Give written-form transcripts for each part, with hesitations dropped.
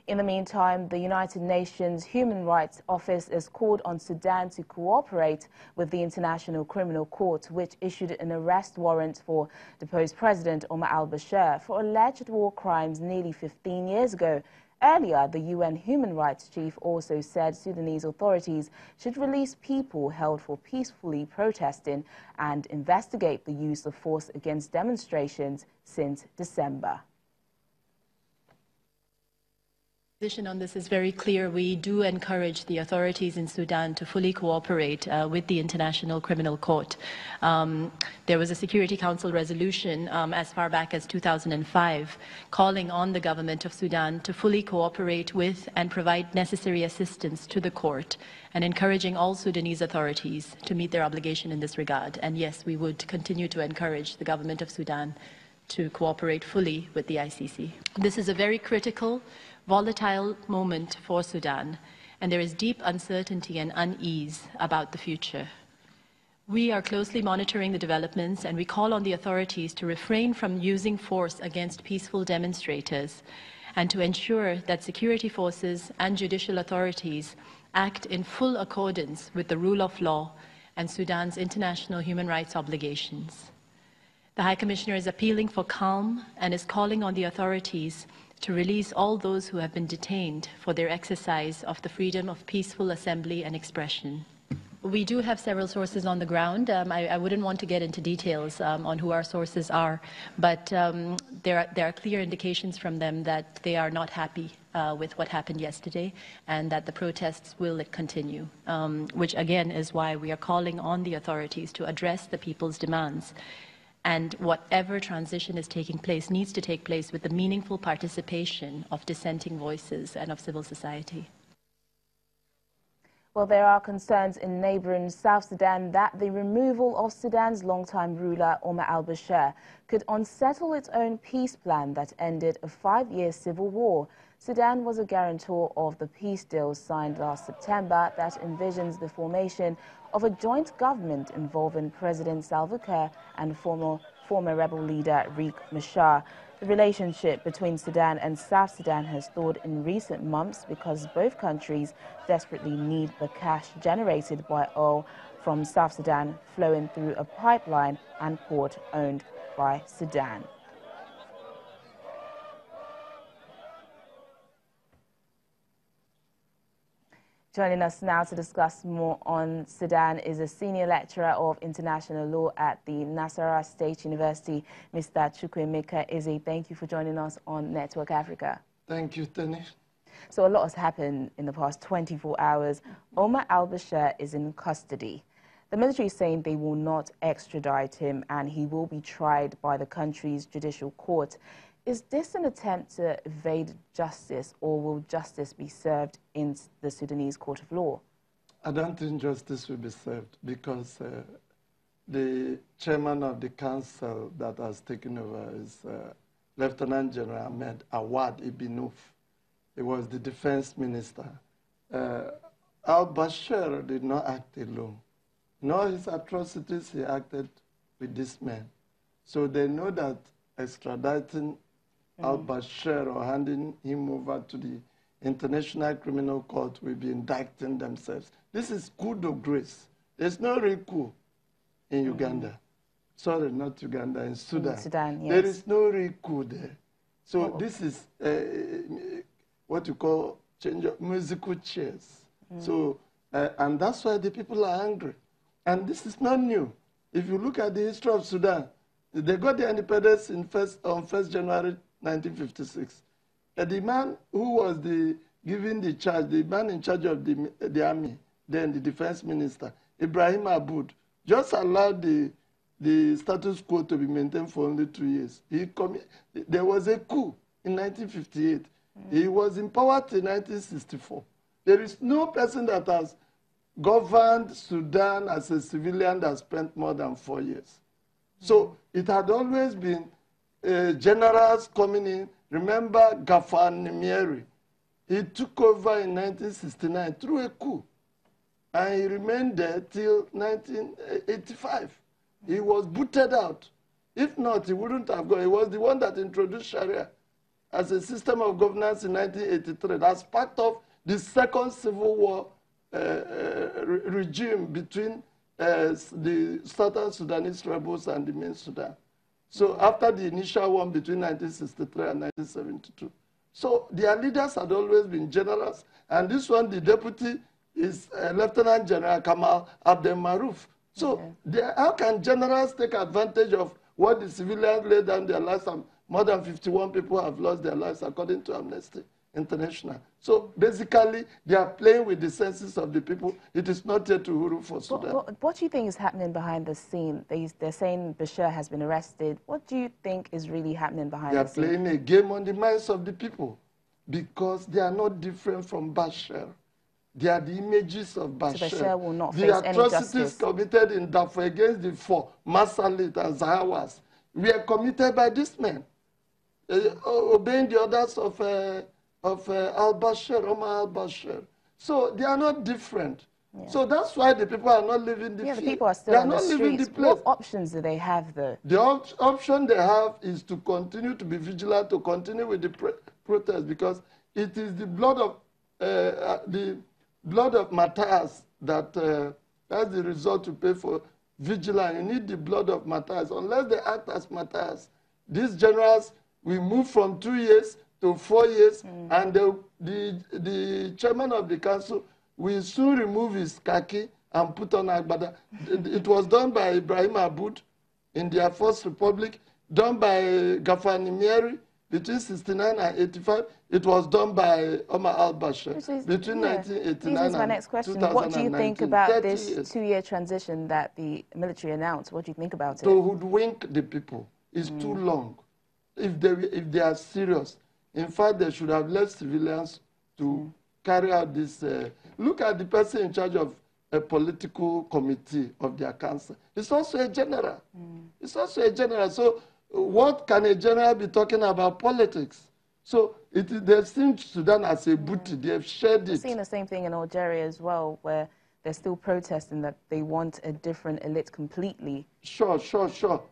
In the meantime, the United Nations Human Rights Office has called on Sudan to cooperate with the International Criminal Court, which issued an arrest warrant for deposed President Omar al-Bashir for alleged war crimes nearly 15 years ago. Earlier, the UN Human Rights Chief also said Sudanese authorities should release people held for peacefully protesting and investigate the use of force against demonstrations since December. Position on this is very clear. We do encourage the authorities in Sudan to fully cooperate with the International Criminal Court. There was a Security Council resolution as far back as 2005 calling on the government of Sudan to fully cooperate with and provide necessary assistance to the court, and encouraging all Sudanese authorities to meet their obligation in this regard. And yes, we would continue to encourage the government of Sudan to cooperate fully with the ICC. This is a very critical, volatile moment for Sudan, and there is deep uncertainty and unease about the future. We are closely monitoring the developments, and we call on the authorities to refrain from using force against peaceful demonstrators and to ensure that security forces and judicial authorities act in full accordance with the rule of law and Sudan's international human rights obligations. The High Commissioner is appealing for calm and is calling on the authorities to release all those who have been detained for their exercise of the freedom of peaceful assembly and expression. We do have several sources on the ground. I wouldn't want to get into details on who our sources are, but there are clear indications from them that they are not happy with what happened yesterday, and that the protests will continue, which again is why we are calling on the authorities to address the people's demands. And whatever transition is taking place needs to take place with the meaningful participation of dissenting voices and of civil society. Well, there are concerns in neighboring South Sudan that the removal of Sudan's longtime ruler, Omar al-Bashir, could unsettle its own peace plan that ended a 5-year civil war. Sudan was a guarantor of the peace deal signed last September that envisions the formation of a joint government involving President Salva Kiir and former rebel leader Riek Machar. The relationship between Sudan and South Sudan has thawed in recent months because both countries desperately need the cash generated by oil from South Sudan flowing through a pipeline and port owned by Sudan. Joining us now to discuss more on Sudan is a senior lecturer of international law at the Nasarawa State University, Mr. Chukwuemeka Eze. Thank you for joining us on Network Africa. Thank you, Tony. So a lot has happened in the past 24 hours. Omar al-Bashir is in custody. The military is saying they will not extradite him and he will be tried by the country's judicial court. Is this an attempt to evade justice, or will justice be served in the Sudanese court of law? I don't think justice will be served because the chairman of the council that has taken over is Lieutenant General Ahmed Awad Ibn Auf. He was the defense minister. Al-Bashir did not act alone. Nor his atrocities, he acted with this man. So they know that extraditing al-Bashir or handing him over to the International Criminal Court will be indicting themselves. This is coup de grace. There's no real coup in Uganda. Sorry, not Uganda, in Sudan. In Sudan, yes. There is no real coup there. So this is what you call change of musical chairs. So, and that's why the people are angry. And this is not new. If you look at the history of Sudan, they got their independence on 1st January 1956. The man who was given the charge, the man in charge of the army, then the defense minister, Ibrahim Aboud, just allowed the status quo to be maintained for only 2 years. There was a coup in 1958. He was in power till 1964. There is no person that has governed Sudan as a civilian that spent more than 4 years. So it had always been generals coming in. Remember Gafar Nimieri. He took over in 1969 through a coup. And he remained there till 1985. He was booted out. If not, he wouldn't have gone. He was the one that introduced Sharia as a system of governance in 1983. That's part of the second civil war regime between the Southern Sudanese rebels and the main Sudan. So after the initial one between 1963 and 1972. So their leaders had always been generals, and this one, the deputy, is Lieutenant General Kamal Abdel Maruf. So how can generals take advantage of what the civilians laid down their lives, and more than 51 people have lost their lives according to Amnesty International. So basically, they are playing with the senses of the people. It is not yet Uhuru for Sudan. What do you think is happening behind the scene? They're saying Bashir has been arrested. What do you think is really happening behind the scene? They are playing a game on the minds of the people because they are not different from Bashir. They are the images of Bashir. So Bashir will not face any justice. The atrocities committed in Darfur against the four, Masalit and Zahawas, were committed by this man, obeying the orders of al-Bashir, Omar al-Bashir. So they are not different. Yeah. So that's why the people are not living the the people are still on the streets. What options do they have, though? The option they have is to continue to be vigilant, to continue with the protest, because it is the blood of martyrs that that's the result to pay for vigilance. You need the blood of martyrs. Unless they act as martyrs, these generals will move from 2 years to 4 years, and the chairman of the council will soon remove his khaki and put on agbada. It was done by Ibrahim Aboud in their first republic, done by Gafani Mieri between 69 and 85. It was done by Omar al-Bashir between 1989 and my next question. What do you think about this 2-year transition that the military announced? What do you think about it? To hoodwink the people is too long. If they are serious, in fact, they should have left civilians to carry out this. Look at the person in charge of a political committee of their council. It's also a general. It's also a general. So what can a general be talking about politics? So they've seen Sudan as a booty. They've shared it. We've seen the same thing in Algeria as well, where they're still protesting that they want a different elite completely. Sure.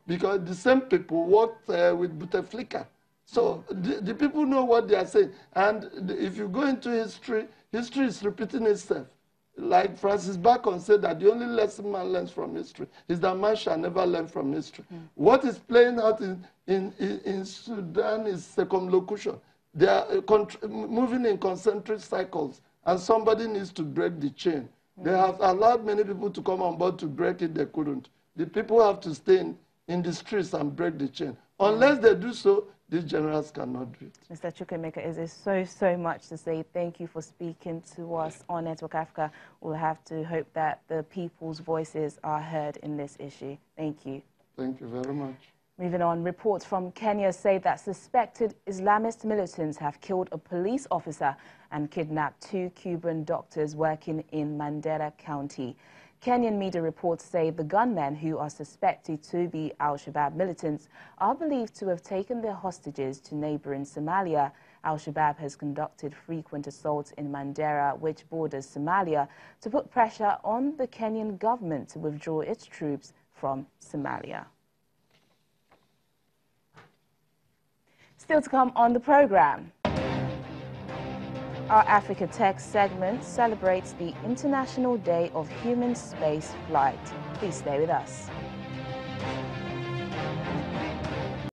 Because the same people worked with Bouteflika. So the people know what they are saying. And if you go into history, history is repeating itself. Like Francis Bacon said that the only lesson man learns from history is that man shall never learn from history. What is playing out in Sudan is circumlocution. They are moving in concentric cycles, and somebody needs to break the chain. They have allowed many people to come on board to break it, they couldn't. The people have to stay in the streets and break the chain. Unless they do so, these generals cannot do it. Mr. Chukwemeka, it is so much to say. Thank you for speaking to us on Network Africa. We'll have to hope that the people's voices are heard in this issue. Thank you. Thank you very much. Moving on, reports from Kenya say that suspected Islamist militants have killed a police officer and kidnapped 2 Cuban doctors working in Mandera County. Kenyan media reports say the gunmen, who are suspected to be al-Shabaab militants, are believed to have taken their hostages to neighboring Somalia. Al-Shabaab has conducted frequent assaults in Mandera, which borders Somalia, to put pressure on the Kenyan government to withdraw its troops from Somalia. Still to come on the program. Our Africa Tech segment celebrates the International Day of Human Space Flight. Please stay with us.